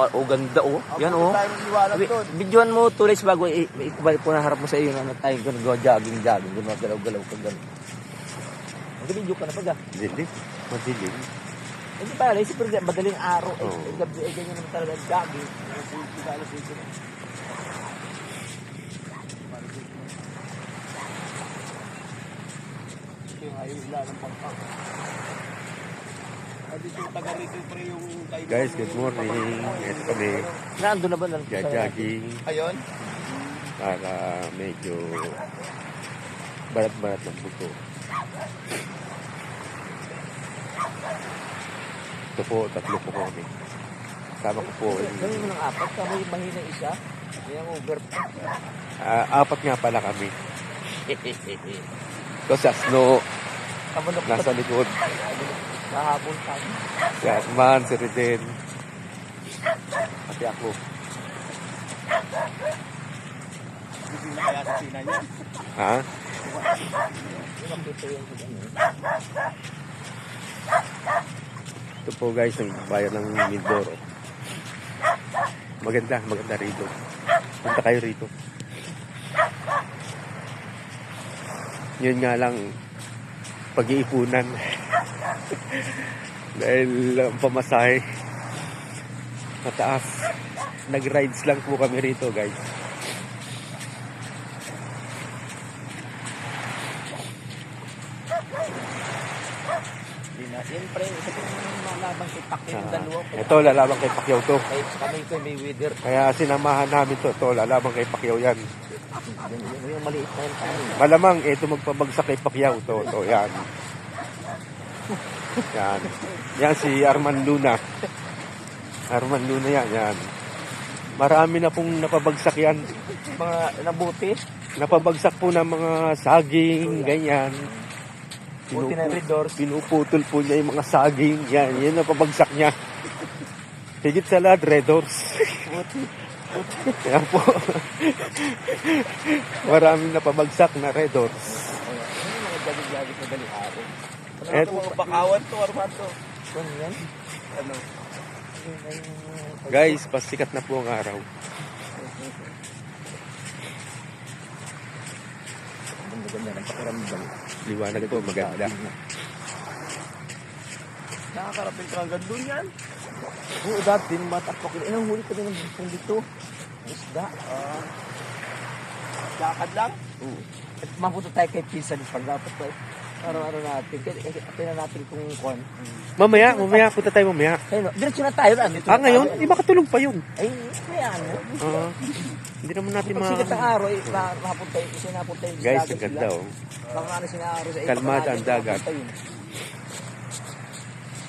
Oh, ganda oh. Yan oh. Tayo maniwala doon. Videoan mo tulis bago ibalik po na harap mo sa iyo na tayo jogging, gumagalaw-galaw ka gano'n. Mag-video ka na pag Hindi. Madilim. hindi pa rin, siyempre madaling araw. Gabi, ganyan naman talaga jogging. Yung ayaw nila ng pangpang. Dito yung taga rito pre yung kaibigan. Guys, good morning. Ito kami. Nando na ba? Jogging. Ayun. Para medyo barat-barat ng buto. Ito po, tatlo po kami. Sama ko po. Gawin mo ng apat, kami mahina isa. Yung over. Apat nga pala kami. Ito si Asno. Nasa likod. Mahabol tayo. Si Asman, si Reden. Pati ako. Hindi na kaya sa Sina niya. Ha? Ito po guys, ang bayan ng Mindoro. Maganda rito. Punta kayo rito. Yun nga lang, pag-iipunan. Dahil ang pamasahe mataas. Nag-rides lang po kami rito guys. Siyempre, isa pong malabang kay Pacquiao yung dalawa. Ito, lalabang kay Pacquiao to. Kami ko may wither. Kaya sinamahan namin to. Ito, lalabang kay Pacquiao yan. Yung maliit na yun kami. Malamang, ito magpabagsak kay Pacquiao to. Ito, yan. Yan. Yan si Arman Luna. Arman Luna yan. Marami na pong napabagsak yan. Mga nabuti. Napabagsak po ng mga saging, ganyan. Buti na red doors. Pinuputol po niya yung mga saging. Yan napabagsak niya. Higit sa lahat, red doors. Buti. Yan po. Maraming napabagsak na red doors. Ano yung mga gagig-gagig na daling araw? Ito mga bakawan to, Armando. Ano yan? Ano? Guys, pasikat na po ang araw. Ganda ng pakiramdam. Liwanag po, maganda. Nakakarapin ka hanggang doon yan. Oo, dati, matapok. Ilang huli ka din ng bukong dito. Isda. Lakad lang. Oo. At mapunta tayo kay Pinsan pag dapat tayo. Araw-araw natin. Kaya natin kung kon. Mamaya, punta tayo mamaya. Ayun, diretso na tayo. Ngayon? Di ba katulog pa yun? Ay, kaya ano? Hindi naman natin Pag sikat ang araw, napunta yun. Kasi napunta yun. Guys, ang ganda oh. Baka ano sinaraw sa Kalmada ang dagat.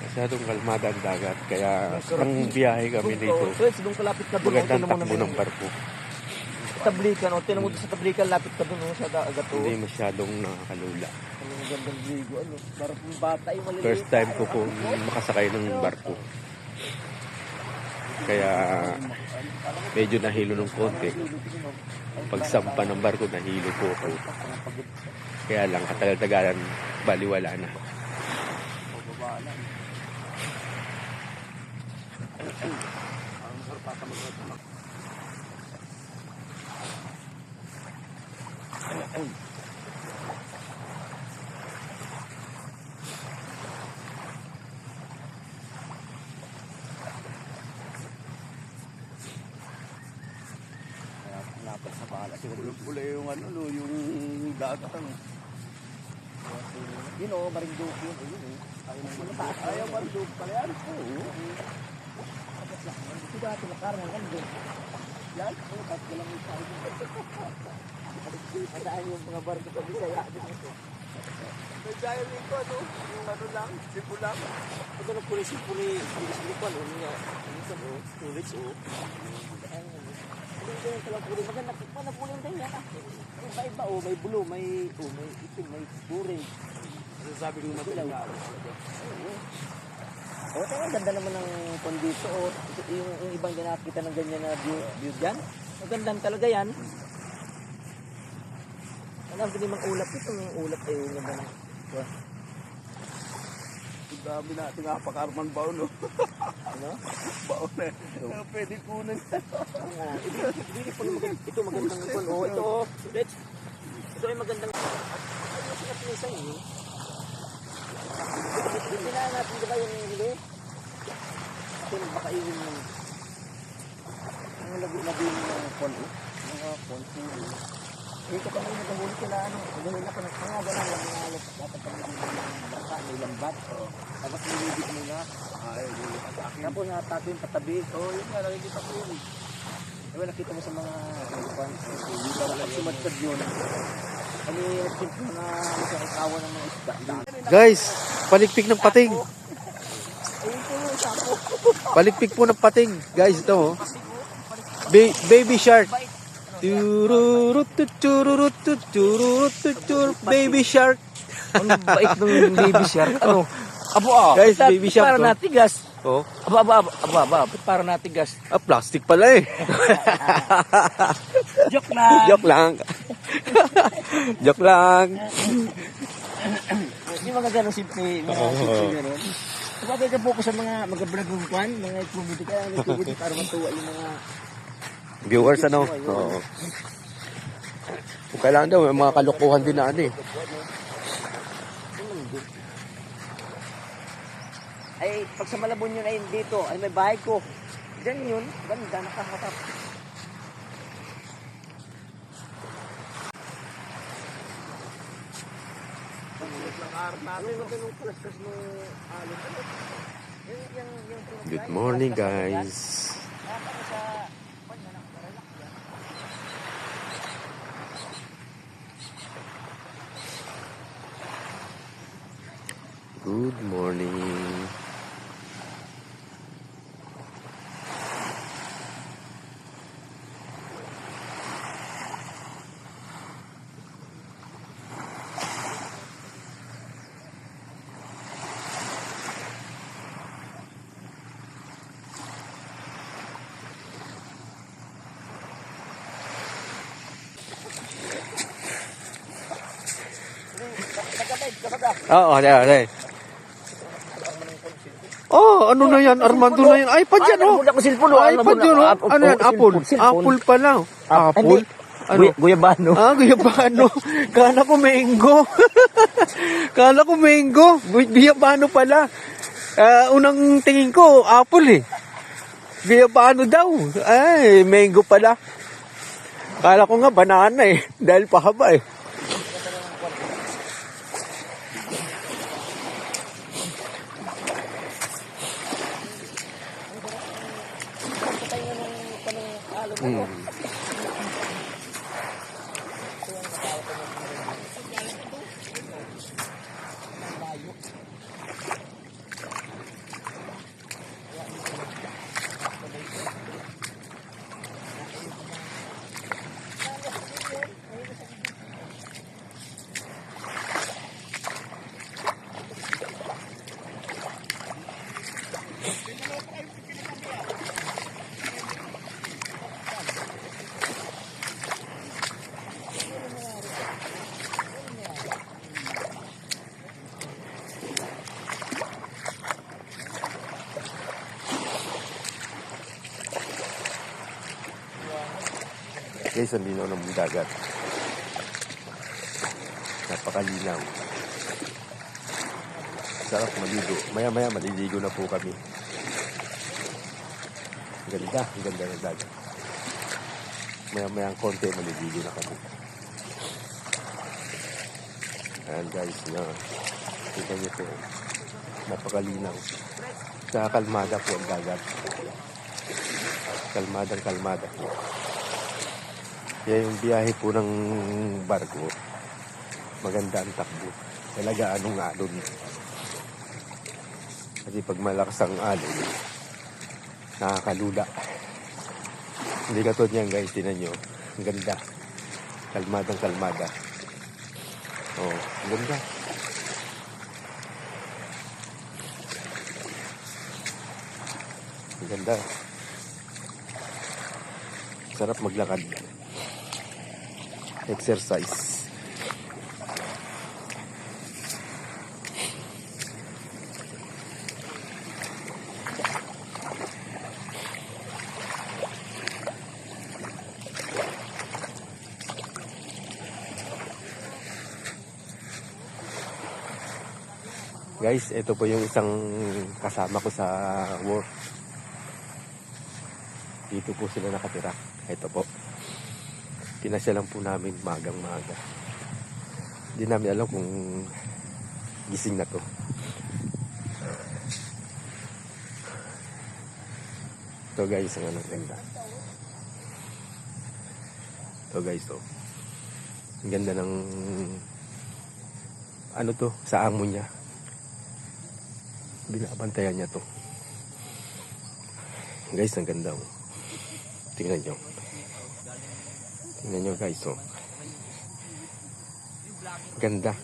Masyadong kalmada ang dagat. Kaya ang biyahe kami dito. Doon kalapit ka doon. Magandang takbo ng barko. Tablikan, o tinan mo sa tablikan, lapit ka doon sa dagat. Hindi masyadong nakakalula. Ang gandang ligo, ano? Para pong bata yung maliliit. First time ko pong makasakay ng barko. Kaya medyo nahilo ng konti. Pagsampa ng barko, nahilo po ako. Kaya lang, katagal-tagalan, baliwala na. Lapit sa bahala. Siguro pula yung ano, yung dagat ano. Yun o, Marinduque yun. Ayaw Marinduque pala yan. Oo. Ito dati nakarang ang doon. Yan? Oo, kahit walang yung tayo. Adaan yung mga barko sa Bisaya. May gaya nito, ano? Yung ano lang, sipo lang. Ito na puli-sipuli. Puli-sipuli. Ano nga? Ano sa o? Storage o? Ganyan talang puli. Maganda pa na puli yung ganyan. Iba-iba o. May blue, may itim, may orange. Sabi mo matilaw. O, tayo ganda naman ng kondito o. Yung ibang nakakita ng ganyan na view dyan. Magandang talaga yan. Alam ko din mang ulap ito. Yung ulap ay yung ganda ng... Dami natin apakarman baon, no? Ano? Baon eh. Pwede kunin. Ito magandang ipon. Oh, ito oh. Let's. Ito ay magandang. Ano siya pinisang yun? Hindi na natin diba yung huli? Ito baka iyon ng ang labi ng pon eh. Mga pon. Ito kami nagahuli sila ano. Nagahuli na pa ng pangaga lang. Yung mga dapat pag-ibig ng baka. May lambat. Tapos nilibig muna. Ay, sa akin. Tapos natato yung patabi. Oh, yun nga, nakikita ko yun. Diba nakita mo sa mga sumadkad yun. Kami nagtip mga sa kawan ng mga isda. Guys, palikpik ng pating. Ayun po yung sapo. Palikpik po ng pating. Guys, ito oh. Baby shark. Tururut, baby shark. Ang bait ng baby shark. Ano? Abo Guys, baby shark, para oh. natigas. Oh, Aba. Ba't para natigas? plastic pala eh. Joke lang. Joke lang. Joke lang. Hindi mga ganun simple. Mga simple ganun. Kapag ka po ko sa mga mag-vlog ng kwan, mga comedy kaya nagtugod para matuwa yung mga Viewers ano? Oo. Kung kailangan daw, may mga kalokohan din na ano eh. ay pag sa Malabon yun ay dito ay may bahay ko. Diyan yun, ganda nakakatap. Ano yung ganung kalaskas ng alon? Good morning guys. Good morning. Oo, okay. Oh, ano na yan? Armando na yan. iPad yan, oh. Nabunda ko cellphone, iPad yun, oh. Ano yan? Apple. Apple pa lang. Apple? Ano? Guyabano. Guyabano. Kala ko mango. Kala ko mango. Guyabano pala. Unang tingin ko, apple eh. Guyabano daw. Ay, mango pala. Kala ko nga, banana eh. Dahil pahaba eh. Guys, ang linaw ng dagat. Napakalinaw. Sarap maligo. Maya-maya maliligo na po kami. Ganda, ang ganda ng dagat. Maya-maya ang konti, maliligo na kami. Ayan guys, na kita niyo po. Napakalinaw. Nakakalmada po ang dagat. Kalmada po. Kaya yung biyahe po ng barko, maganda ang takbo. Talaga anong alon. Kasi pag malakas ang alon, nakakalula. Hindi katulad niyan guys, tinan nyo. Ang ganda. Kalmada. Oh, ang ganda. Ang ganda. Sarap maglakad. Exercise. Guys, ito po yung isang kasama ko sa work. Dito po sila nakatira. Ito po. Pinasya lang po namin magang-maga. Hindi namin alam kung gising na to. Ito guys, ang anong ganda. Ito guys, oh. Ang ganda ng ano to, sa amo niya. Binabantayan niya to. Guys, ang ganda, oh. Tingnan nyo. Tingnan nyo guys, oh. Ganda.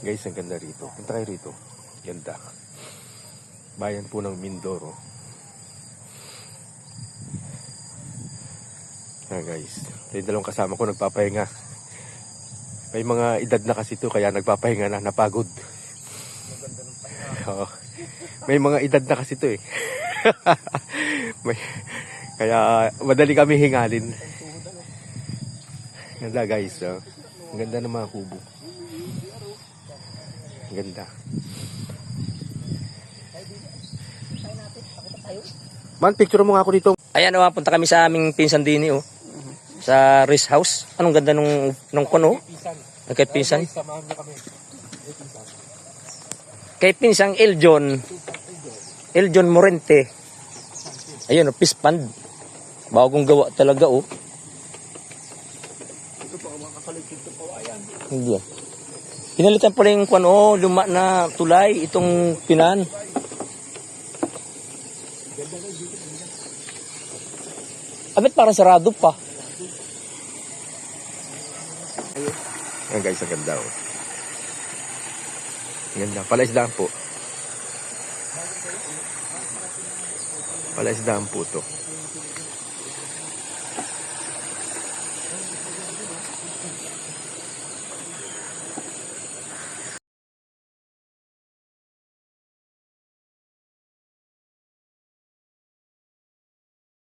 Guys, ang ganda rito. Punta kayo rito. Ganda. Bayan po ng Mindoro. Guys. Ito yung dalawang kasama ko nagpapahinga. May mga edad na kasi ito kaya nagpapahinga na. Napagod. Oo. May mga edad na kasi ito eh. Kaya madali kami hingalin. Ganda guys. Oh. Ang ganda ng mga kubo. Ang ganda. Man, picture mo nga ako dito. Ayan, punta kami sa aming pinsan din oh. Sa rest house. Anong ganda nung kono? Kay pinsan. Kay pinsang Eljon Morente. Ayun, fish pond. Bagong gawa talaga oh. Ito pa, makakaligid ito pa. Ayan. Hindi yan. Pinalitan pala yung kono, luma na tulay, itong pinan. Abit parang sarado pa. Ayan guys, ang ganda oh. Ang ganda. Palaisdaan po. Palaisdaan po to.